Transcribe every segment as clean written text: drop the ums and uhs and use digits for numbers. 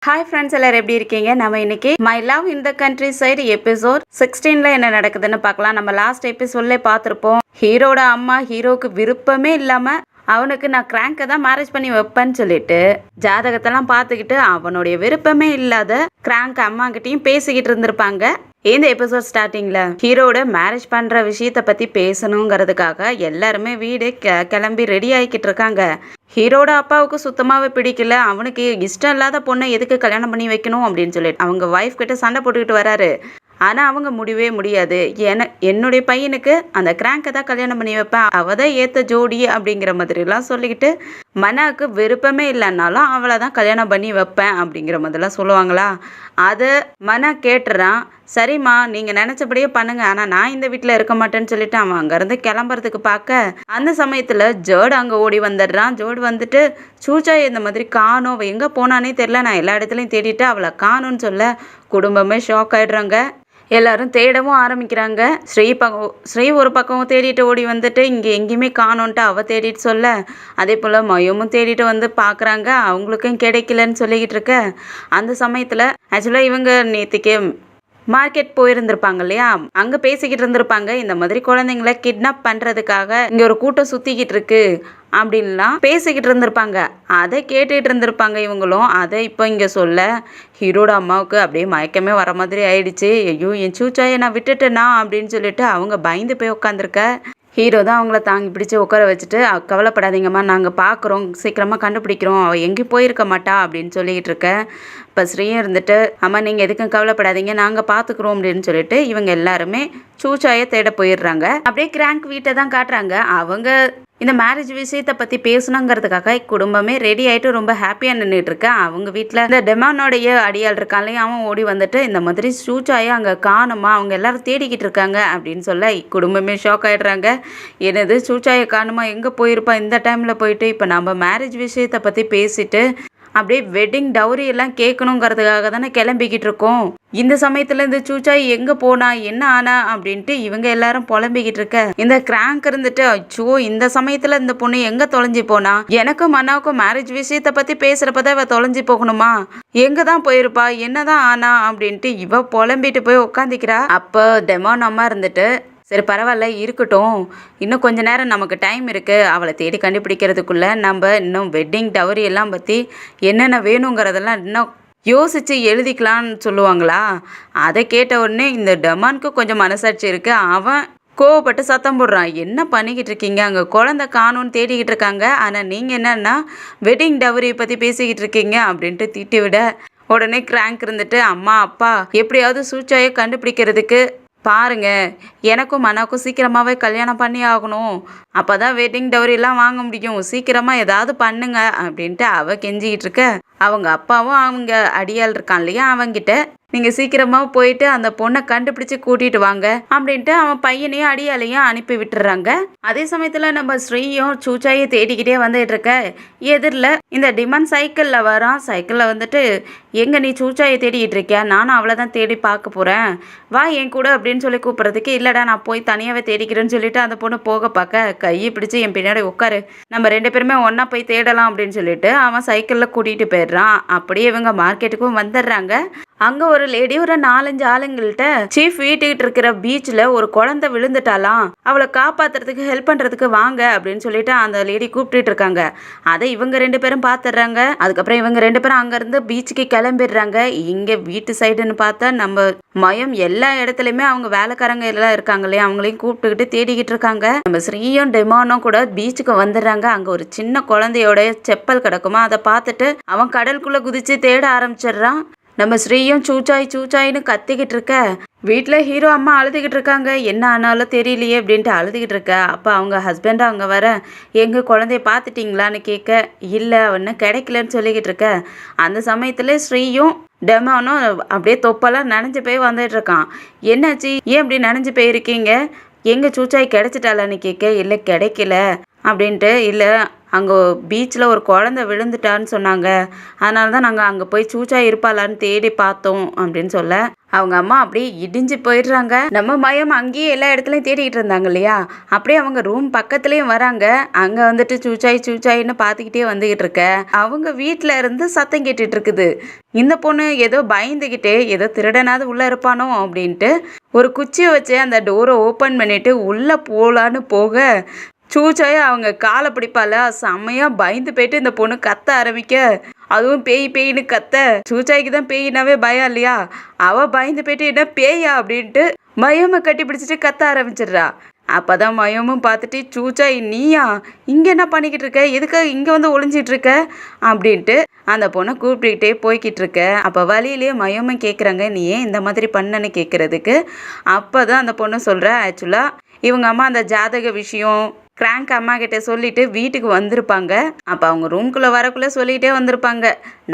Hi friends, எல்லாரும் எப்படி இருக்கீங்க? நம்ம இன்னைக்கு my love in the countryside episode 16ல என்ன நடக்குதுன்னு பார்க்கலாம். நம்ம லாஸ்ட் எபிசோட்ல பார்த்துருப்போம். ஹீரோட அம்மா ஹீரோக்கு விருப்பமே இல்லாம அவனுக்கு நான் கிராங்கை தான் மேரேஜ் பண்ணி வைப்பேன்னு சொல்லிட்டு ஜாதகத்தெல்லாம் பார்த்துக்கிட்டு அவனுடைய விருப்பமே இல்லாத கிராங்க் அம்மா கிட்டையும் பேசிக்கிட்டு இருந்திருப்பாங்க. இந்த எபிசோட் ஸ்டார்டிங்ல ஹீரோட மேரேஜ் பண்ற விஷயத்த பத்தி பேசணுங்கிறதுக்காக எல்லாருமே வீடு கிளம்பி ரெடி ஆகிக்கிட்டு இருக்காங்க. ஹீரோட அப்பாவுக்கு சுத்தமாவே பிடிக்கல. அவனுக்கு இஷ்டம் இல்லாத பொண்ணை எதுக்கு கல்யாணம் பண்ணி வைக்கணும் அப்படின்னு சொல்லிட்டு அவங்க ஒய்ஃப் கிட்ட சண்டை போட்டுக்கிட்டு வராரு. ஆனால் அவங்க முடியவே முடியாது. என்னுடைய பையனுக்கு அந்த கிராங்கை தான் கல்யாணம் பண்ணி வைப்பேன், அவ தான் ஏற்ற ஜோடி அப்படிங்கிற மாதிரிலாம் சொல்லிக்கிட்டு மனாவுக்கு விருப்பமே இல்லைன்னாலும் அவளை தான் கல்யாணம் பண்ணி வைப்பேன் அப்படிங்கிற மாதிரிலாம் சொல்லுவாங்களா. அதை மனா கேட்டுறான். சரிம்மா, நீங்கள் நினச்சபடியே பண்ணுங்க, ஆனால் நான் இந்த வீட்டில் இருக்க மாட்டேன்னு சொல்லிட்டு அவன் அங்கேருந்து கிளம்புறதுக்கு பார்க்க அந்த சமயத்தில் ஜோடு அங்கே ஓடி வந்துடுறான். ஜோடு வந்துட்டு சூச்சாய் இந்த மாதிரி காணும், அவள் எங்கே போனானே தெரில, நான் எல்லா இடத்துலையும் தேடிட்டு அவளை காணும்னு சொல்ல குடும்பமே ஷாக் ஆகிடுறாங்க. எல்லாரும் தேடவும் ஆரம்பிக்கிறாங்க. ஸ்ரீ ஒரு பக்கம் தேடிட்டு ஓடி வந்துட்டு இங்கே எங்கேயுமே காணோன்ட்டு அவள் தேடிட்டு சொல்ல, அதே போல் மயமும் தேடிட்டு வந்து பார்க்குறாங்க. அவங்களுக்கும் கிடைக்கலன்னு சொல்லிக்கிட்டு இருக்க அந்த சமயத்தில் ஆக்சுவலாக இவங்க நேற்றுக்கு மார்க்கெட் போயிருந்திருப்பாங்க இல்லையா, அங்கே பேசிக்கிட்டு இருந்திருப்பாங்க. இந்த மாதிரி குழந்தைங்கள கிட்னாப் பண்ணுறதுக்காக இங்கே ஒரு கூட்டம் சுற்றிக்கிட்டு இருக்கு அப்படின்லாம் பேசிக்கிட்டு இருந்திருப்பாங்க. அதை கேட்டுக்கிட்டு இருந்திருப்பாங்க இவங்களும். அதை இப்போ இங்கே சொல்ல ஹீரோட அம்மாவுக்கு அப்படியே மயக்கமே வர மாதிரி ஆயிடுச்சு. ஐயோ, என் சூச்சாயை நான் விட்டுட்டேனா அப்படின்னு சொல்லிட்டு அவங்க பயந்து போய் உட்காந்துருக்க. ஹீரோ தான் அவங்கள தாங்கி பிடிச்சி உட்கார வச்சுட்டு, கவலைப்படாதீங்கம்மா, நாங்கள் பார்க்குறோம், சீக்கிரமாக கண்டுபிடிக்கிறோம், அவள் எங்கேயும் போயிருக்க மாட்டா அப்படின்னு சொல்லிக்கிட்டு இருக்க. இப்போ ஸ்ரீயும் இருந்துட்டு, அம்மா நீங்கள் எதுக்கும் கவலைப்படாதீங்க, நாங்கள் பார்த்துக்குறோம் அப்படின்னு சொல்லிட்டு இவங்க எல்லாருமே சூச்சாயை தேட போயிடுறாங்க. அப்படியே கிராங்க் வீட்டை தான் காட்டுறாங்க. அவங்க இந்த மேரேஜ் விஷயத்தை பற்றி பேசணுங்கிறதுக்காக குடும்பமே ரெடி ஆகிட்டு ரொம்ப ஹாப்பியாக நின்றுட்டு இருக்கேன். அவங்க வீட்டில் இந்த டெமானோடைய அடியால் இருக்கான்லையும் அவன் ஓடி வந்துட்டு இந்த மாதிரி சூச்சாயை அங்கே காணுமா, அவங்க எல்லாரும் தேடிக்கிட்டு இருக்காங்க அப்படின்னு சொல்ல குடும்பமே ஷாக் ஆகிடுறாங்க. என்னது சூச்சாயை காணுமா, எங்கே போயிருப்பா இந்த டைமில் போயிட்டு இப்போ நம்ம மேரேஜ் விஷயத்தை பற்றி பேசிட்டு அப்படியே வெட்டிங் டவுரி எல்லாம் கேட்கணுங்கிறதுக்காக தானே கிளம்பிக்கிட்டு இருக்கோம். இந்த சமயத்துல இந்த சூச்சாய் எங்க போனா, என்ன ஆனா அப்படின்ட்டு இவங்க எல்லாரும் புலம்பிக்கிட்டு இருக்க இந்த கிராங்க் இருந்துட்டு, அச்சோ இந்த சமயத்துல இந்த பொண்ணு எங்க தொலைஞ்சி போனா, எனக்கும் மன்னாவுக்கும் மேரேஜ் விஷயத்த பத்தி பேசுறப்பதான் இவ தொலைஞ்சி போகணுமா, எங்க தான் போயிருப்பா, என்னதான் ஆனா அப்படின்ட்டு இவ புலம்பிட்டு போய் உட்காந்துக்கிறா. அப்போ டெமான் அம்மா இருந்துட்டு, சரி பரவாயில்ல இருக்கட்டும், இன்னும் கொஞ்ச நேரம் நமக்கு டைம் இருக்குது, அவளை தேடி கண்டுபிடிக்கிறதுக்குள்ளே நம்ம இன்னும் வெட்டிங் டவரி எல்லாம் பற்றி என்னென்ன வேணுங்கிறதெல்லாம் இன்னும் யோசித்து எழுதிக்கலான்னு சொல்லுவாங்களா. அதை கேட்ட உடனே இந்த டெமானுக்கு கொஞ்சம் மனசாட்சி இருக்குது. அவன் கோவப்பட்டு சத்தம் போடுறான். என்ன பண்ணிக்கிட்டு இருக்கீங்க, அங்கே குழந்தை காணும்னு தேடிக்கிட்டு இருக்காங்க, ஆனால் நீங்கள் என்னன்னா வெட்டிங் டவரியை பற்றி பேசிக்கிட்டு இருக்கீங்க அப்படின்ட்டு திட்டி விட உடனே கிராங்க் இருந்துட்டு, அம்மா அப்பா எப்படியாவது சூச்சாயை கண்டுபிடிக்கிறதுக்கு பாருங்க, எனக்கும் மனாவுக்கும் சீக்கிரமாகவே கல்யாணம் பண்ணி ஆகணும், அப்போ தான் வெட்டிங் டவரிலாம் வாங்க முடியும், சீக்கிரமாக ஏதாவது பண்ணுங்க அப்படின்ட்டு அவ கெஞ்சிக்கிட்டு இருக்க. அவங்க அப்பாவும் அவங்க அடியால் இருக்கான் இல்லையா, அவங்கிட்ட நீங்கள் சீக்கிரமாக போயிட்டு அந்த பொண்ணை கண்டுபிடிச்சி கூட்டிகிட்டு வாங்க அப்படின்ட்டு அவன் பையனையும் அடியாலையும் அனுப்பி விட்டுறாங்க. அதே சமயத்தில் நம்ம ஸ்ரீயும் சூச்சாயை தேடிக்கிட்டே வந்துட்டு இருக்க எதிரில் இந்த டிமான் சைக்கிளில் வரான். சைக்கிளில் வந்துட்டு, எங்கே நீ சூச்சாயை தேடிக்கிட்டு இருக்கியா, நானும் அவளை தான் தேடி பார்க்க போகிறேன், வா என் கூட அப்படின்னு சொல்லி கூப்பிட்றதுக்கு, இல்லைடா நான் போய் தனியாகவே தேடிக்கிறேன்னு சொல்லிட்டு அந்த பொண்ணு போக பார்க்க கையை பிடிச்சி என் பின்னாடி உட்காரு, நம்ம ரெண்டு பேருமே ஒன்றா போய் தேடலாம் அப்படின்னு சொல்லிட்டு அவன் சைக்கிளில் கூட்டிகிட்டு போயிடுறான். அப்படியே இவங்க மார்க்கெட்டுக்கும் வந்துடுறாங்க. அங்கே ஒரு லேடி ஒரு 4-5 ஆளுங்கள்ட்ட, சீஃப் வீட்டுக்கிட்டு இருக்கிற பீச்சில் ஒரு குழந்தை விழுந்துட்டாலாம், அவளை காப்பாற்றுறதுக்கு ஹெல்ப் பண்ணுறதுக்கு வாங்க அப்படின்னு சொல்லிட்டு அந்த லேடி கூப்பிட்டுட்டு இருக்காங்க. அதை இவங்க 2 பேரும் பார்த்துடுறாங்க. அதுக்கப்புறம் இவங்க 2 பேரும் அங்கேருந்து பீச்சுக்கு கிளம்பிடுறாங்க. இங்கே வீட்டு சைடுன்னு பார்த்தா நம்ம மயம் எல்லா இடத்துலையுமே அவங்க வேலைக்காரங்க எல்லாம் இருக்காங்க இல்லையா, அவங்களையும் கூப்பிட்டுக்கிட்டு தேடிக்கிட்டு இருக்காங்க. நம்ம ஸ்ரீயும் டெமானும் கூட பீச்சுக்கு வந்துடுறாங்க. அங்கே ஒரு சின்ன குழந்தையோட செப்பல் கிடக்குமா, அதை பார்த்துட்டு அவன் கடலுக்குள்ளே குதிச்சு தேட ஆரம்பிச்சிடுறான். நம்ம ஸ்ரீயும் சூச்சாயின்னு கத்திக்கிட்டு இருக்க வீட்டில் ஹீரோ அம்மா அழுதுகிட்டு இருக்காங்க. என்ன ஆனாலும் தெரியலையே அப்படின்ட்டு அழுதுகிட்டு இருக்க. அப்போ அவங்க ஹஸ்பண்ட் அங்கே வர, எங்கள் குழந்தைய பார்த்துட்டிங்களான்னு கேட்க, இல்லை அவன்னு கிடைக்கலன்னு சொல்லிக்கிட்டு இருக்க. அந்த சமயத்தில் ஸ்ரீயும் டெமானும் அப்படியே தொப்பெல்லாம் நனைஞ்சு போய் வந்துட்டு இருக்கான். என்னாச்சு, ஏன் அப்படி நனைஞ்சு போயிருக்கீங்க, எங்கள் சூச்சாய் கிடைச்சிட்டாளான்னு கேட்க, இல்லை கிடைக்கல, அப்படின்ட்டு, இல்லை அங்கே பீச்சில் ஒரு குழந்தை விழுந்துட்டான்னு சொன்னாங்க, அதனால தான் நாங்கள் அங்கே போய் சூச்சா இருப்பாளான்னு தேடி பார்த்தோம் அப்படின்னு சொல்ல, அவங்க அம்மா அப்படியே இடிஞ்சு போயிடுறாங்க. நம்ம மயம் அங்கேயே எல்லா இடத்துலையும் தேடிக்கிட்டு இருந்தாங்க இல்லையா, அப்படியே அவங்க ரூம் பக்கத்துலேயும் வராங்க. அங்கே வந்துட்டு சூச்சாய் சூச்சாயின்னு பார்த்துக்கிட்டே வந்துக்கிட்டு இருக்க, அவங்க வீட்டில் இருந்து சத்தம் கேட்டுட்டு இருக்குது. இந்த பொண்ணு ஏதோ பயந்துக்கிட்டே ஏதோ திருடனாவது உள்ளே இருப்பானோ அப்படின்ட்டு ஒரு குச்சியை வச்சு அந்த டோரை ஓப்பன் பண்ணிட்டு உள்ளே போகலான்னு போக, சூச்சாயை அவங்க காலை பிடிப்பால, செம்மையாக பயந்து போயிட்டு இந்த பொண்ணு கத்த ஆரம்பிக்க, அதுவும் பேய் பேயின்னு கத்த, சூச்சாய்க்கு தான் பேயினாவே பயம் இல்லையா, அவள் பயந்து போயிட்டு என்ன பேயா அப்படின்ட்டு மயமை கட்டி பிடிச்சிட்டு கத்த ஆரம்பிச்சிடுறா. அப்போதான் மயமும் பார்த்துட்டு, சூச்சாய் நீயா இங்கே என்ன பண்ணிக்கிட்டு இருக்க, எதுக்காக இங்கே வந்து ஒளிஞ்சிட்டு இருக்க அப்படின்ட்டு அந்த பொண்ணை கூப்பிட்டுக்கிட்டே போய்கிட்டு இருக்க. அப்போ வழியிலேயே மயமும் கேட்குறாங்க, நீ ஏன் இந்த மாதிரி பண்ணன்னு கேட்குறதுக்கு. அப்போ தான் அந்த பொண்ணு சொல்கிற, ஆக்சுவலாக இவங்க அம்மா அந்த ஜாதக விஷயம் கிராங்க் அம்மா கிட்ட சொல்லிட்டு வீட்டுக்கு வந்திருப்பாங்க. அப்போ அவங்க ரூம்குள்ளே வரக்குள்ளே சொல்லிகிட்டே வந்திருப்பாங்க,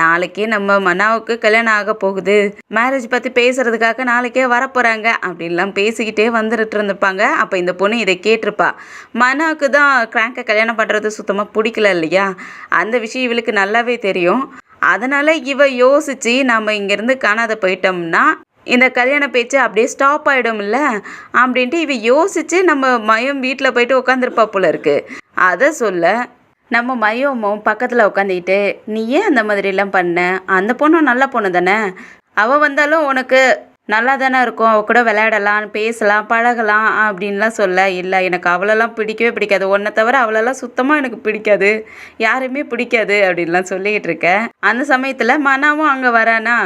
நாளைக்கு நம்ம மனாவுக்கு கல்யாணம் ஆக போகுது, மேரேஜ் பற்றி பேசுறதுக்காக நாளைக்கே வரப்போகிறாங்க அப்படின்லாம் பேசிக்கிட்டே வந்துட்டு இருந்திருப்பாங்க. அப்போ இந்த பொண்ணு இதை கேட்டிருப்பா. மனாவுக்கு தான் கிராங்கை கல்யாணம் பண்ணுறது சுத்தமாக பிடிக்கல இல்லையா, அந்த விஷயம் இவளுக்கு நல்லாவே தெரியும். அதனால் இவ யோசித்து நம்ம இங்கேருந்து காணாத போயிட்டோம்னா இந்த கல்யாண பேச்சு அப்படியே ஸ்டாப் ஆகிடும்ல அப்படின்ட்டு இவ யோசித்து நம்ம மயம் வீட்டில் போயிட்டு உட்காந்துருப்பா போல இருக்கு. அதை சொல்ல நம்ம மயமும் பக்கத்தில் உட்காந்துக்கிட்டு, நீ ஏன் அந்த மாதிரிலாம் பண்ண, அந்த பொண்ணும் நல்ல பொண்ணு தானே, அவள் வந்தாலும் உனக்கு நல்லா தானே இருக்கும், அவள் கூட விளையாடலாம், பேசலாம், பழகலாம் அப்படின்லாம் சொல்ல, இல்லை எனக்கு அவளெல்லாம் பிடிக்கவே பிடிக்காது, உன்னை தவிர அவளெல்லாம் சுத்தமாக எனக்கு பிடிக்காது, யாருமே பிடிக்காது அப்படின்லாம் சொல்லிக்கிட்டு இருக்கேன். அந்த சமயத்தில் மனாவும் அங்கே வரானா,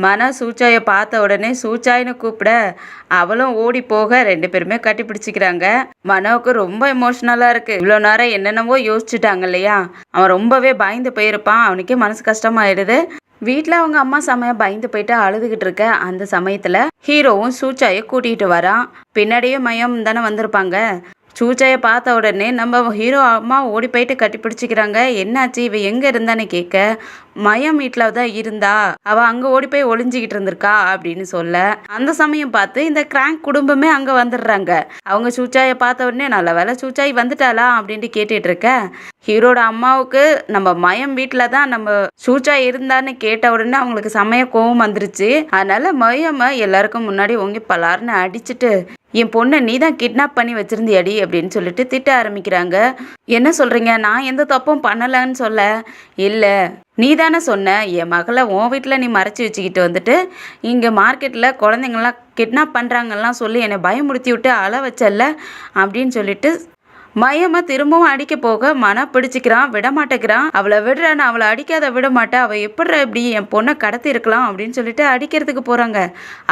மனா சூச்சாயை பார்த்த உடனே சூச்சாயின்னு கூப்பிட அவளும் ஓடி போக 2 பேருமே கட்டி பிடிச்சிக்கிறாங்க. மனோவுக்கு ரொம்ப எமோஷ்னலாக இருக்குது. இவ்வளோ நேரம் என்னென்னவோ யோசிச்சுட்டாங்க இல்லையா, அவன் ரொம்பவே பயந்து போயிருப்பான். அவனுக்கே மனசு கஷ்டமாயிடுது. வீட்டில் அவங்க அம்மா செமையாக பயந்து போயிட்டு அழுதுகிட்டு இருக்க அந்த சமயத்தில் ஹீரோவும் சூச்சாயை கூட்டிகிட்டு வரான். பின்னாடியே மயம் தானே வந்திருப்பாங்க. சூச்சாயை பார்த்த உடனே நம்ம ஹீரோ அம்மா ஓடி போயிட்டு கட்டி பிடிச்சிக்கிறாங்க. என்னாச்சு, இவ எங்கே இருந்தான்னு கேட்க, மயம் வீட்டில் தான் இருந்தா, அவள் அங்கே ஓடி போய் ஒளிஞ்சிக்கிட்டு இருந்திருக்கா அப்படின்னு சொல்ல, அந்த சமயம் பார்த்து இந்த கிராங்க் குடும்பமே அங்கே வந்துடுறாங்க. அவங்க சூச்சாயை பார்த்த உடனே நல்ல வேலை சூச்சாய் வந்துட்டாளா அப்படின்ட்டு கேட்டுட்டு இருக்க, ஹீரோட அம்மாவுக்கு நம்ம மயம் வீட்டில் தான் நம்ம சூச்சாய் இருந்தான்னு கேட்ட உடனே அவங்களுக்கு செமைய கோவம் வந்துருச்சு. அதனால மயமை எல்லாருக்கும் முன்னாடி ஓங்கி பலார்னு அடிச்சுட்டு, என் பொண்ணை நீ தான் கிட்னாப் பண்ணி வச்சிருந்தியாடி அப்படின்னு சொல்லிட்டு திட்ட ஆரம்பிக்கிறாங்க. என்ன சொல்கிறீங்க, நான் எந்த தப்பும் பண்ணலைன்னு சொல்ல, இல்லை நீ தானே சொன்ன என் மகளை உன் வீட்டில் நீ மறைச்சி வச்சுக்கிட்டு வந்துட்டு இங்கே மார்க்கெட்டில் குழந்தைங்களாம் கிட்னாப் பண்ணுறாங்கலாம் சொல்லி என்னை பயமுறுத்தி விட்டு அழ வச்சல்ல அப்படின்னு சொல்லிட்டு மயமாக திரும்பவும் அடிக்க போக மன பிடிச்சிக்கிறான், விடமாட்டேங்கிறான். அவளை விடுறான், அவளை அடிக்காத விட மாட்டேன், அவள் எப்படி இப்படி என் பொண்ணை கடத்தி இருக்கலாம் அப்படின்னு சொல்லிட்டு அடிக்கிறதுக்கு போகிறாங்க.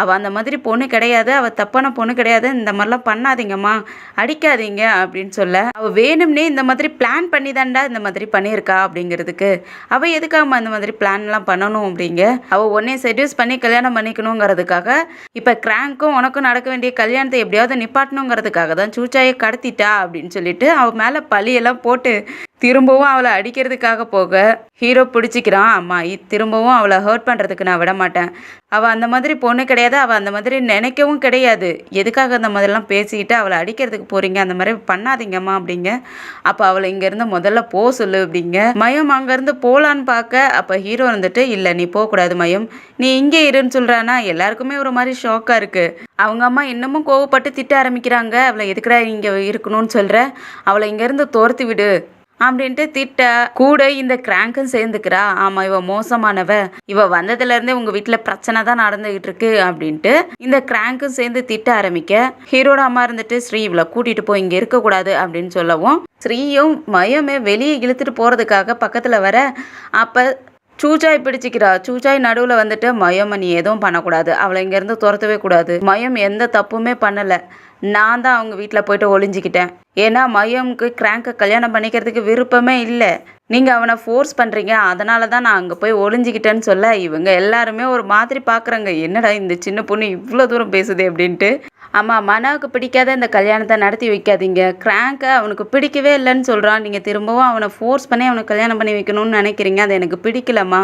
அவள் அந்த மாதிரி பொண்ணு கிடையாது, அவள் தப்பான பொண்ணு கிடையாது, இந்த மாதிரிலாம் பண்ணாதீங்கம்மா, அடிக்காதீங்க அப்படின்னு சொல்ல, அவள் வேணும்னே இந்த மாதிரி பிளான் பண்ணி தான்டா இந்த மாதிரி பண்ணியிருக்கா அப்படிங்கிறதுக்கு, அவள் எதுக்காகம்மா இந்த மாதிரி பிளான்லாம் பண்ணணும் அப்படிங்க, அவள் உடனே செடியூஸ் பண்ணி கல்யாணம் பண்ணிக்கணுங்கிறதுக்காக, இப்போ கிராங்க்கும் உனக்கும் நடக்க வேண்டிய கல்யாணத்தை எப்படியாவது நிப்பாட்டணுங்கிறதுக்காக தான் சூச்சாயை கடத்திட்டா அப்படின்னு சொல்லி அவ மேல பழியெல்லாம் போட்டு திரும்பவும் அவளை அடிக்கிறதுக்காக போக ஹீரோ பிடிச்சிக்கிறான். அம்மா திரும்பவும் அவளை ஹர்ட் பண்ணுறதுக்கு நான் விட மாட்டேன், அவள் அந்த மாதிரி பொண்ணு கிடையாது, அவள் அந்த மாதிரி நினைக்கவும் கிடையாது, எதுக்காக அந்த மாதிரிலாம் பேசிக்கிட்டு அவளை அடிக்கிறதுக்கு போகிறீங்க, அந்த மாதிரி பண்ணாதீங்கம்மா அப்படிங்க. அப்போ அவளை இங்கேருந்து முதல்ல போக சொல்லு அப்படிங்க. மயம் அங்கேருந்து போகலான்னு பார்க்க அப்போ ஹீரோ வந்துட்டு, இல்லை நீ போகக்கூடாது மயம், நீ இங்கே இருன்னு சொல்கிறானா. எல்லாருக்குமே ஒரு மாதிரி ஷாக்காக இருக்குது. அவங்க அம்மா இன்னமும் கோவப்பட்டு திட்ட ஆரம்பிக்கிறாங்க, அவளை எதுக்குடா இங்கே இருக்கணும்னு சொல்கிற, அவளை இங்கேருந்து துரத்தி விடு அப்படின்ட்டு திட்ட கூட இந்த கிராங்கும் சேர்ந்துக்கிறா. ஆமாம் இவ மோசமானவ, இவ வந்ததுலேருந்தே உங்கள் வீட்டில் பிரச்சனை தான் நடந்துகிட்டு இருக்கு அப்படின்ட்டு இந்த கிராங்கும் சேர்ந்து திட்ட ஆரம்பிக்க, ஹீரோட அம்மா இருந்துட்டு ஸ்ரீ இவளை கூட்டிகிட்டு போய் இங்கே இருக்கக்கூடாது அப்படின்னு சொல்லவும், ஸ்ரீயும் மயமே வெளியே இழுத்துட்டு போகிறதுக்காக பக்கத்தில் வர, அப்போ சூச்சாய் பிடிச்சிக்கிறா. சூச்சாய் நடுவில் வந்துட்டு மயம் நீ எதுவும் பண்ணக்கூடாது, அவளை இங்கேருந்து துரத்தவே கூடாது, மயம் எந்த தப்புமே பண்ணலை, நான் தான் அவங்க வீட்டில் போயிட்டு ஒளிஞ்சிக்கிட்டேன், ஏன்னா மயமுக்கு கிராங்கை கல்யாணம் பண்ணிக்கிறதுக்கு விருப்பமே இல்லை, நீங்கள் அவனை ஃபோர்ஸ் பண்ணுறீங்க, அதனால தான் நான் அங்கே போய் ஒளிஞ்சிக்கிட்டேன்னு சொல்ல, இவங்க எல்லாருமே ஒரு மாதிரி பார்க்குறாங்க, என்னடா இந்த சின்ன பொண்ணு இவ்வளோ தூரம் பேசுது அப்படின்ட்டு. ஆமாம் மனாவுக்கு பிடிக்காத இந்த கல்யாணத்தை நடத்தி வைக்காதீங்க, கிராங்கை அவனுக்கு பிடிக்கவே இல்லைன்னு சொல்கிறான், நீங்கள் திரும்பவும் அவனை ஃபோர்ஸ் பண்ணி அவனை கல்யாணம் பண்ணி வைக்கணும்னு நினைக்கிறீங்க, அது எனக்கு பிடிக்கலம்மா,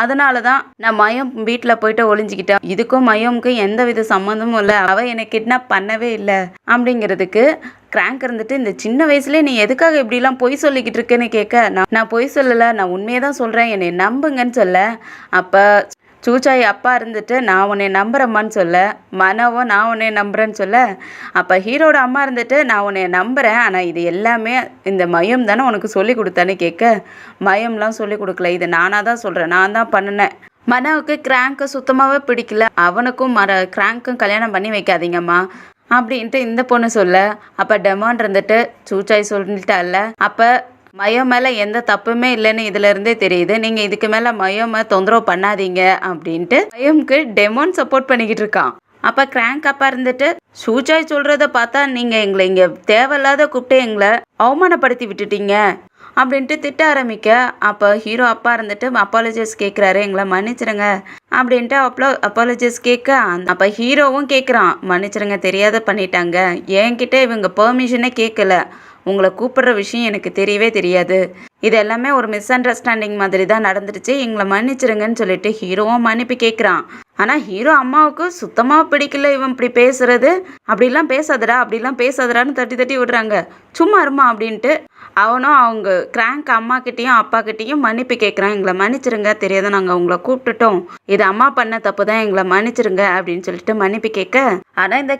அதனால தான் நான் மயம் வீட்டில் போயிட்டு ஒளிஞ்சிக்கிட்டேன், இதுக்கும் மயமுக்கும் எந்த வித சம்மந்தமும் இல்லை, அவள் என்னை கிட்னாப் பண்ணவே இல்லை அப்படிங்கிறதுக்கு கிராங்க் இருந்துட்டு இந்த சின்ன வயசுலேயே நீ எதுக்காக இப்படிலாம் பொய் சொல்லிக்கிட்டு இருக்கேன்னு கேட்க, நான் பொய் சொல்லலை, நான் உண்மையை தான் சொல்கிறேன், என்னை நம்புங்கன்னு சொல்ல. அப்போ சூச்சாய் அப்பா இருந்துட்டு நான் உன்னை நம்புகிறேம்மான்னு சொல்ல, மனவும் நான் உன்னை நம்புகிறேன்னு சொல்ல. அப்போ ஹீரோட அம்மா இருந்துட்டு நான் உன்னை நம்புகிறேன், ஆனால் இது எல்லாமே இந்த மயம் தானே உனக்கு சொல்லி கொடுத்தான்னு கேட்க, மயம்லாம் சொல்லி கொடுக்கல, இது நானாக தான் சொல்கிறேன், நான் தான் பண்ணினேன். மனவுக்கு கிராங்க்கு சுத்தமாகவே பிடிக்கல, அவனுக்கும் கிராங்க்கும் கல்யாணம் பண்ணி வைக்காதீங்கம்மா அப்படின்ட்டு இந்த பொண்ணு சொல்ல. அப்போ டெமான் இருந்துட்டு சூச்சாய் சொல்லிட்டால, அப்போ மயம் மேலே எந்த தப்புமே இல்லைன்னு இதுல இருந்தே தெரியுது, நீங்கள் இதுக்கு மேலே மயமை தொந்தரவு பண்ணாதீங்க அப்படின்ட்டு மயம்க்கு டெமான் சப்போர்ட் பண்ணிக்கிட்டு இருக்கான். அப்போ கிராங்க் அப்பா இருந்துட்டு சூச்சாய் சொல்கிறத பார்த்தா நீங்கள் எங்களை இங்கே தேவையில்லாத கூப்பிட்டு எங்களை அவமானப்படுத்தி விட்டுட்டீங்க அப்படின்ட்டு திட்ட ஆரம்பிக்க. அப்போ ஹீரோ அப்பா இருந்துட்டு அப்பாலஜிஸ் கேட்குறாரு, எங்களை மன்னிச்சிருங்க அப்படின்ட்டு அப்பாலஜிஸ் கேட்க, அப்போ ஹீரோவும் கேட்குறான், மன்னிச்சிருங்க தெரியாத பண்ணிட்டாங்க, என்கிட்ட இவங்க பெர்மிஷனே கேட்கல, உங்களை கூப்பிடுற விஷயம் எனக்கு தெரியவே தெரியாது, இது எல்லாமே ஒரு மிஸ் அண்டர்ஸ்டாண்டிங் மாதிரி தான் நடந்துடுச்சு, எங்களை மன்னிச்சிருங்கன்னு சொல்லிட்டு ஹீரோவும் மன்னிப்பு கேட்குறான். ஆனால் ஹீரோ அம்மாவுக்கு சுத்தமாக பிடிக்கல இவன் இப்படி பேசுறது, அப்படிலாம் பேசாதடான்னு தட்டி தட்டி விடுறாங்க, சும்மா இருமா அப்படின்ட்டு அவனும் அவங்க கிராங்க் அம்மா கிட்டேயும் அப்பா கிட்டேயும் மன்னிப்பு கேட்குறான், எங்களை மன்னிச்சிருங்க தெரியாத நாங்கள் உங்களை கூப்பிட்டுட்டோம், இது அம்மா பண்ண தப்பு தான், எங்களை மன்னிச்சிருங்க அப்படின்னு சொல்லிட்டு மன்னிப்பு கேட்க. ஆனால் இந்த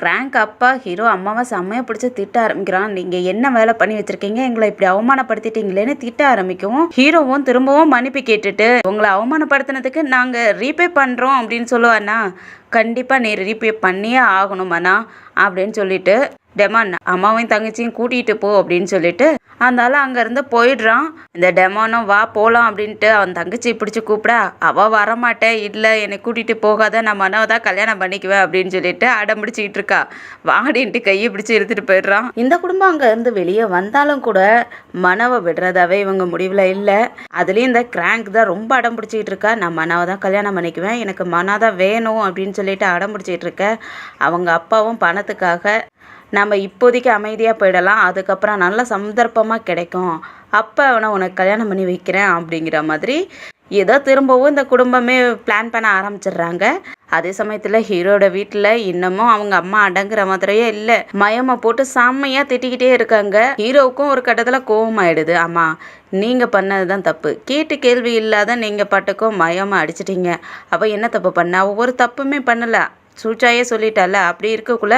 கிராங்க் அப்பா ஹீரோ அம்மாவை செம்மையை பிடிச்சி திட்ட ஆரம்பிக்கிறான், நீங்கள் என்ன வேலை பண்ணி வச்சிருக்கீங்க, எங்களை இப்படி அவமானப்படுத்திட்டீங்களேன்னு திட்ட ஆரம்பிக்கவும், ஹீரோவும் திரும்பவும் மன்னிப்பு கேட்டுட்டு உங்களை அவமானப்படுத்தினதுக்கு நாங்கள் ரீபே பண்ணுறோம் அப்படின்னு சொல்லுவாண்ணா, கண்டிப்பாக நீ ரீபே பண்ணியே ஆகணுமாண்ணா அப்படின்னு சொல்லிட்டு டெமான் அம்மாவையும் தங்கச்சியும் கூட்டிகிட்டு போ அப்படின்னு சொல்லிட்டு அந்த ஆள் அங்கேருந்து போயிடுறான். இந்த டெமானும் வா போகலாம் அப்படின்ட்டு அவன் தங்கச்சி பிடிச்சி கூப்பிட, அவள் வரமாட்டேன், இல்லை என்னை கூட்டிகிட்டு போகாத, நான் மனவை தான் கல்யாணம் பண்ணிக்குவேன் அப்படின்னு சொல்லிட்டு அடம் பிடிச்சிக்கிட்டு இருக்கா. வாடின்ட்டு கையை பிடிச்சி இழுத்துட்டு போயிடுறான். இந்த குடும்பம் அங்கேருந்து வெளியே வந்தாலும் கூட மனவை விடுறதாவே இவங்க முடிவில் இல்லை. அதுலேயும் இந்த கிராங்க் தான் ரொம்ப அடம் பிடிச்சிக்கிட்டு இருக்கா, நான் மனவை தான் கல்யாணம் பண்ணிக்குவேன், எனக்கு மனா தான் வேணும் அப்படின்னு சொல்லிட்டு அடம் பிடிச்சிக்கிட்டு இருக்க. அவங்க அப்பாவும் பணத்துக்காக நம்ம இப்போதைக்கு அமைதியாக போயிடலாம், அதுக்கப்புறம் நல்ல சந்தர்ப்பமாக கிடைக்கும், அப்போ அவனை உனக்கு கல்யாணம் பண்ணி வைக்கிறேன் அப்படிங்கிற மாதிரி ஏதோ திரும்பவும் இந்த குடும்பமே பிளான் பண்ண ஆரம்பிச்சிடுறாங்க. அதே சமயத்தில் ஹீரோட வீட்டில் இன்னமும் அவங்க அம்மா அடங்குற மாதிரியே இல்லை, மயமை போட்டு செம்மையாக திட்டிக்கிட்டே இருக்காங்க. ஹீரோவுக்கும் ஒரு கட்டத்தில் கோவம் ஆயிடுது, அம்மா நீங்கள் பண்ணது தான் தப்பு, கேட்டு கேள்வி இல்லாத நீங்கள் பாட்டுக்கும் மயமை அடிச்சிட்டிங்க, அப்போ என்ன தப்பு பண்ண, ஒவ்வொரு தப்புமே பண்ணலை, சூச்சாயே சொல்லிட்டால, அப்படி இருக்கக்குள்ள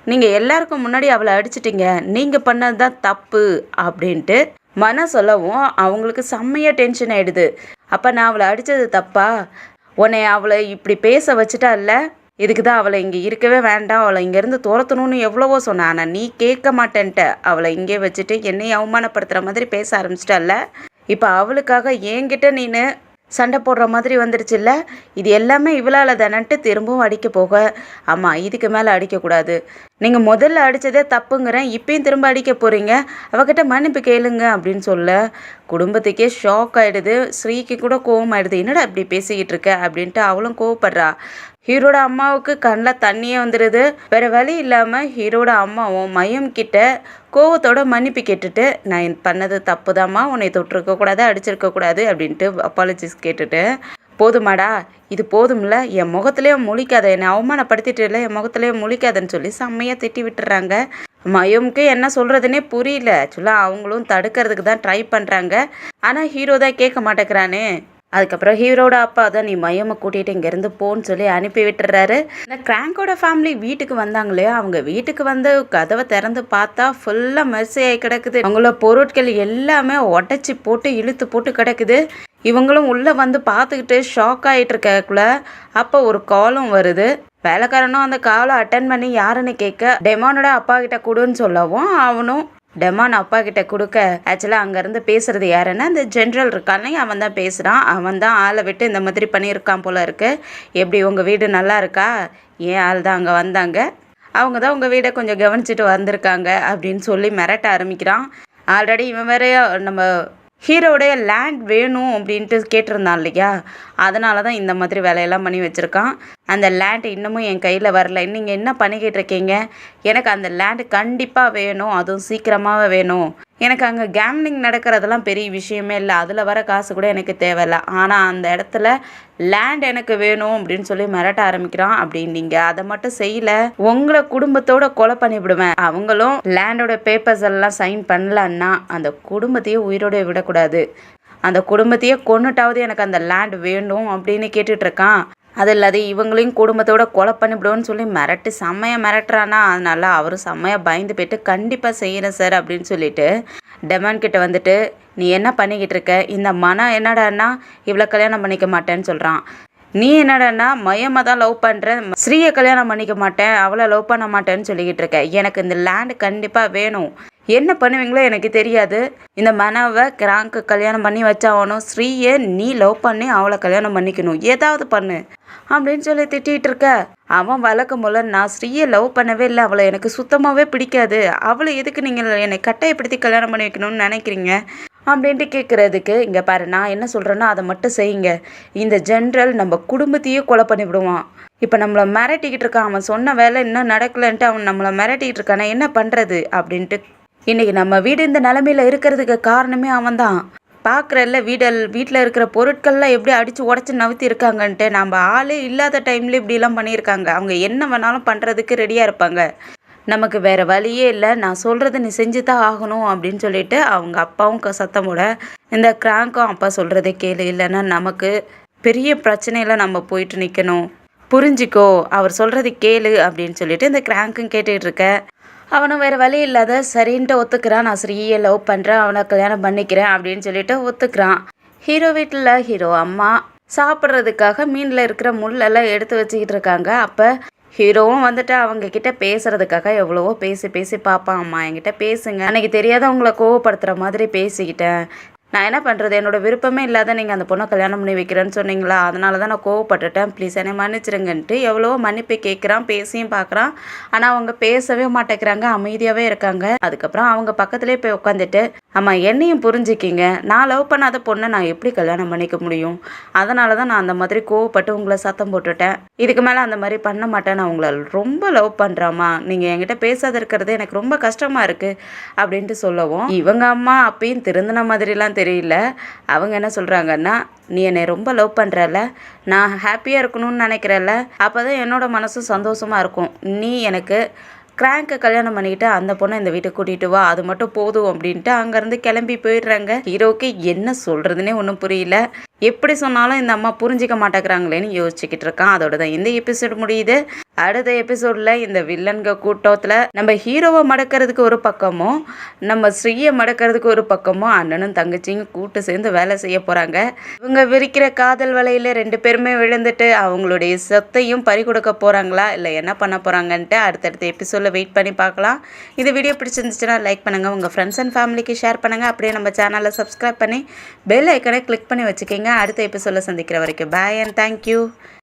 நீங்கள் எல்லாருக்கும் முன்னாடி அவளை அடிச்சிட்டிங்க, நீங்கள் பண்ணது தான் தப்பு அப்படின்ட்டு மன சொல்லவும் அவங்களுக்கு செம்மையாக டென்ஷன் ஆகிடுது. அப்போ நான் அவளை அடித்தது தப்பா, உன்னை அவளை இப்படி பேச வச்சுட்டா இல்லை, இதுக்கு தான் அவளை இங்கே இருக்கவே வேண்டாம், அவளை இங்கேருந்து துரத்தணும்னு எவ்வளவோ சொன்னான், ஆனால் நீ கேட்க மாட்டேன்ட்ட, அவளை இங்கே வச்சுட்டு என்னை அவமானப்படுத்துகிற மாதிரி பேச ஆரம்பிச்சிட்டல்ல, இப்போ அவளுக்காக என்கிட்ட நீனு சண்டை போடுற மாதிரி வந்துடுச்சுல்ல, இது எல்லாமே இவளால் தானன்ட்டு திரும்பவும் அடிக்க போக, ஆமாம் இதுக்கு மேலே அடிக்கக்கூடாது, நீங்கள் முதல்ல அடித்ததே தப்புங்கிறேன், இப்பயும் திரும்ப அடிக்க போகிறீங்க, அவகிட்ட மன்னிப்பு கேளுங்க அப்படின்னு சொல்ல குடும்பத்துக்கே ஷாக் ஆகிடுது. ஸ்ரீக்கு கூட கோவம் ஆகிடுது, என்னடா இப்படி பேசிக்கிட்டு இருக்க அப்படின்ட்டு அவளும் கோவப்படுறா. ஹீரோட அம்மாவுக்கு கண்ணில் தண்ணியே வந்துடுது. வேறு வழி இல்லாமல் ஹீரோட அம்மாவும் மயம் கிட்ட கோவத்தோட மன்னிப்பு கேட்டுட்டு, நான் பண்ணது தப்பு தாம்மா, உன்னை தொட்டிருக்கக்கூடாது, அடிச்சிருக்கக்கூடாது அப்படின்ட்டு அப்பாலஜிஸ் கேட்டுட்டு, போதுமாடா இது போதும்ல, என் முகத்திலே முழிக்காத, என்னை அவமானப்படுத்திட்டு இல்லை, என் முகத்திலே முழிக்காதன்னு சொல்லி செம்மையாக திட்டி விட்டுறாங்க. மயமுக்கு என்ன சொல்கிறதுனே புரியல. ஆக்சுவலாக அவங்களும் தடுக்கிறதுக்கு தான் ட்ரை பண்ணுறாங்க, ஆனால் ஹீரோ தான் கேட்க மாட்டேங்கிறானே. அதுக்கப்புறம் ஹீரோட அப்பா தான் நீ மயமை கூட்டிகிட்டு இங்கேருந்து போன்னு சொல்லி அனுப்பி விட்டுறாரு. இந்த கிராங்கோட ஃபேமிலி வீட்டுக்கு வந்தாங்களே, அவங்க வீட்டுக்கு வந்து கதவை திறந்து பார்த்தா ஃபுல்லாக மெர்சியாகி கிடக்குது. அவங்கள பொருட்கள் எல்லாமே உடச்சி போட்டு இழுத்து போட்டு கிடக்குது. இவங்களும் உள்ளே வந்து பார்த்துக்கிட்டு ஷாக் ஆகிட்டு இருக்கக்குள்ள அப்போ ஒரு காலும் வருது. வேலைக்காரனும் அந்த காலை அட்டன் பண்ணி யாருன்னு கேட்க, டெமானோட அப்பா கிட்ட கொடுன்னு சொல்லவும் அவனும் டெமான் அப்பா கிட்ட கொடுக்க, ஆக்சுவலாக அங்கேருந்து பேசுறது யாருன்னா இந்த ஜென்ரல் இருக்கானே அவன் தான் பேசுகிறான். அவன் தான் ஆளை விட்டு இந்த மாதிரி பண்ணியிருக்கான் போல இருக்கு. எப்படி உங்கள் வீடு நல்லா இருக்கா, ஏன் ஆள் தான் அங்கே வந்தாங்க, அவங்க தான் உங்கள் வீடை கொஞ்சம் கவனிச்சுட்டு வந்திருக்காங்க அப்படின்னு சொல்லி மிரட்ட ஆரம்பிக்கிறான். ஆல்ரெடி இவன் வேற நம்ம ஹீரோடைய லேண்ட் வேணும் அப்படின்ட்டு கேட்டிருந்தான் இல்லையா, அதனால தான் இந்த மாதிரி வேலையெல்லாம் பண்ணி வச்சுருக்கான். அந்த லேண்ட் இன்னமும் என் கையில் வரல. நீங்கள் என்ன பண்ணிக்கிட்டு இருக்கீங்க? எனக்கு அந்த லேண்டு கண்டிப்பாக வேணும், அதுவும் சீக்கிரமாகவே வேணும். எனக்கு அங்கே கேம்லிங் நடக்கிறதெல்லாம் பெரிய விஷயமே இல்லை, அதில் வர காசு கூட எனக்கு தேவையில்லை. ஆனால் அந்த இடத்துல லேண்ட் எனக்கு வேணும் அப்படின்னு சொல்லி மிரட்ட ஆரம்பிக்கிறான். அப்படின்னீங்க அதை மட்டும் செய்யல, உங்களை குடும்பத்தோட கொலை பண்ணிவிடுவேன். அவங்களும் லேண்டோட பேப்பர்ஸ் எல்லாம் சைன் பண்ணலன்னா அந்த குடும்பத்தையே உயிரோட விடக்கூடாது, அந்த குடும்பத்தையே கொன்னுட்டாவது எனக்கு அந்த லேண்ட் வேணும் அப்படின்னு கேட்டுட்டு இருக்கான். அது இல்லாத இவங்களையும் குடும்பத்தோட கொலை பண்ணிவிடுவோன்னு சொல்லி மிரட்டி செம்மையாக மிரட்டுறானா. அதனால அவரும் செம்மையாக பயந்து போயிட்டு கண்டிப்பாக செய்கிறேன் சார் அப்படின்னு சொல்லிட்டு டெமான் கிட்ட வந்துட்டு, நீ என்ன பண்ணிக்கிட்டு இருக்க? இந்த மனம் என்னடான்னா இவ்வளோ கல்யாணம் பண்ணிக்க மாட்டேன்னு சொல்கிறான். நீ என்னடான்னா மயமாக தான் லவ் பண்ணுறேன், ஸ்ரீயை கல்யாணம் பண்ணிக்க மாட்டேன், அவளை லவ் பண்ண மாட்டேன்னு சொல்லிக்கிட்டு இருக்க. எனக்கு இந்த லேண்டு கண்டிப்பாக வேணும், என்ன பண்ணுவீங்களோ எனக்கு தெரியாது. இந்த மனவை கிராங்க்கு கல்யாணம் பண்ணி வச்சாகணும், ஸ்ரீயை நீ லவ் பண்ணி அவளை கல்யாணம் பண்ணிக்கணும், ஏதாவது பண்ணு அப்படின்னு சொல்லி திட்டிகிட்டு இருக்க. அவன் வழக்கம் போல, நான் ஸ்ரீயை லவ் பண்ணவே இல்லை, அவளை எனக்கு சுத்தமாகவே பிடிக்காது, அவளை எதுக்கு நீங்கள் என்னை கட்டாயப்படுத்தி கல்யாணம் பண்ணி வைக்கணும்னு நினைக்கிறீங்க அப்படின்ட்டு கேட்குறதுக்கு, இங்கே பாரு நான் என்ன சொல்கிறேன்னா அதை மட்டும் செய்யுங்க. இந்த ஜென்ரல் நம்ம குடும்பத்தையே கொலை பண்ணிவிடுவான். இப்போ நம்மளை மிரட்டிக்கிட்டு இருக்கான், அவன் சொன்ன வேலை இன்னும் நடக்கலைன்ட்டு அவன் நம்மளை மிரட்டிக்கிட்டு இருக்கானே, என்ன பண்ணுறது அப்படின்ட்டு. இன்றைக்கி நம்ம வீடு இந்த நிலமையில் இருக்கிறதுக்கு காரணமே அவன் தான். பார்க்குறல்ல வீட்டில் இருக்கிற பொருட்கள்லாம் எப்படி அடித்து உடச்சி நவுத்தி இருக்காங்கன்ட்டு. நம்ம ஆளே இல்லாத டைமில் இப்படிலாம் பண்ணியிருக்காங்க. அவங்க என்ன வேணாலும் பண்ணுறதுக்கு ரெடியாக இருப்பாங்க. நமக்கு வேறு வழியே இல்லை, நான் சொல்கிறது நீ செஞ்சு தான் ஆகணும் அப்படின்னு சொல்லிட்டு அவங்க அப்பாவும் சத்தமோட, இந்த கிராங்க்கும் அப்பா சொல்கிறதே கேளு, இல்லைன்னா நமக்கு பெரிய பிரச்சனையில் நம்ம போயிட்டு நிற்கணும், புரிஞ்சிக்கோ, அவர் சொல்கிறது கேளு அப்படின்னு சொல்லிட்டு இந்த கிராங்க்கும் கேட்டுக்கிட்டு இருக்க. அவனும் வேறு வழி இல்லாத சரின்ட்டு ஒத்துக்கிறான். நான் ஸ்ரீயை லவ் பண்ணுறேன், அவனை கல்யாணம் பண்ணிக்கிறேன் அப்படின்னு சொல்லிட்டு ஒத்துக்கிறான். ஹீரோ வீட்டில் ஹீரோ அம்மா சாப்பிட்றதுக்காக மீனில் இருக்கிற முள்ளெல்லாம் எடுத்து வச்சுக்கிட்டு இருக்காங்க. அப்போ ஹீரோவும் வந்துட்டு அவங்க கிட்ட பேசுறதுக்காக எவ்வளவோ பேசி பார்ப்பான். அம்மா என்கிட்ட பேசுங்க, அன்னைக்கு தெரியாதவங்களை கோவப்படுத்துகிற மாதிரி பேசிக்கிட்டேன், நான் என்ன பண்ணுறது, என்னோட விருப்பமே இல்லாத நீங்கள் அந்த பொண்ணை கல்யாணம் பண்ணி வைக்கிறேன்னு சொன்னீங்களா, அதனால தான் நான் கோவப்பட்டுட்டேன், ப்ளீஸ் என்னை மன்னிச்சிருங்கன்ட்டு எவ்வளவோ மன்னிப்பு கேட்குறான், பேசியும் பார்க்குறான். ஆனால் அவங்க பேசவே மாட்டேங்கிறாங்க, அமைதியாகவே இருக்காங்க. அதுக்கப்புறம் அவங்க பக்கத்துலேயே போய் உட்காந்துட்டு, அம்மா என்னையும் புரிஞ்சுக்கிங்க, நான் லவ் பண்ணாத பொண்ணை நான் எப்படி கல்யாணம் பண்ணிக்க முடியும், அதனால தான் நான் அந்த மாதிரி கோவப்பட்டு உங்களை சத்தம் போட்டுட்டேன், இதுக்கு மேலே அந்த மாதிரி பண்ண மாட்டேன், நான் உங்களை ரொம்ப லவ் பண்ணுறாம்மா, நீங்கள் என்கிட்ட பேசாத இருக்கிறது எனக்கு ரொம்ப கஷ்டமாக இருக்குது அப்படின்ட்டு சொல்லவும், இவங்க அம்மா அப்பயும் திருந்தின மாதிரிலாம் தெரியல. அவங்க என்ன சொல்கிறாங்கன்னா, நீ என்னை ரொம்ப லவ் பண்ணுறல, நான் ஹாப்பியாக இருக்கணும்னு நினைக்கிறல்ல, அப்போ தான் என்னோட மனசும் சந்தோஷமாக இருக்கும், நீ எனக்கு கிராங்கை கல்யாணம் பண்ணிக்கிட்டு அந்த பொண்ணை இந்த வீட்டுக்கு கூட்டிகிட்டு வா, அது மட்டும் போதும் அப்படின்ட்டு அங்கேருந்து கிளம்பி போயிடுறாங்க. ஹீரோவுக்கு என்ன சொல்கிறதுனே ஒன்றும் புரியல, எப்படி சொன்னாலும் இந்த அம்மா புரிஞ்சிக்க மாட்டேங்கிறாங்களேன்னு யோசிச்சுக்கிட்டு இருக்கான். அதோட தான் இந்த எபிசோட் முடியுது. அடுத்த எபிசோடில் இந்த வில்லன்க கூட்டத்தில் நம்ம ஹீரோவை மடக்கிறதுக்கு ஒரு பக்கமும் நம்ம ஸ்ரீயை மடக்கிறதுக்கு ஒரு பக்கமும் அண்ணனும் தங்கச்சியும் கூட்டு சேர்ந்து வேலை செய்ய போகிறாங்க. இவங்க விரிக்கிற காதல் வலையில் 2 பேருமே விழுந்துட்டு அவங்களுடைய சொத்தையும் பறி கொடுக்க போகிறாங்களா இல்லை என்ன பண்ண போகிறாங்கன்ட்டு அடுத்தடுத்த எபிசோடில் வெயிட் பண்ணி பார்க்கலாம். இந்த வீடியோ பிடிச்சிருந்துச்சுன்னா லைக் பண்ணுங்கள், உங்கள் ஃப்ரெண்ட்ஸ் அண்ட் ஃபேமிலிக்கு ஷேர் பண்ணுங்கள், அப்படியே நம்ம சேனலை சப்ஸ்கிரைப் பண்ணி பெல் ஐக்கனை கிளிக் பண்ணி வச்சுக்கிங்க. அடுத்த எபிசோடில் சந்திக்கிற வரைக்கும் பாய் அண்ட் தேங்க்யூ.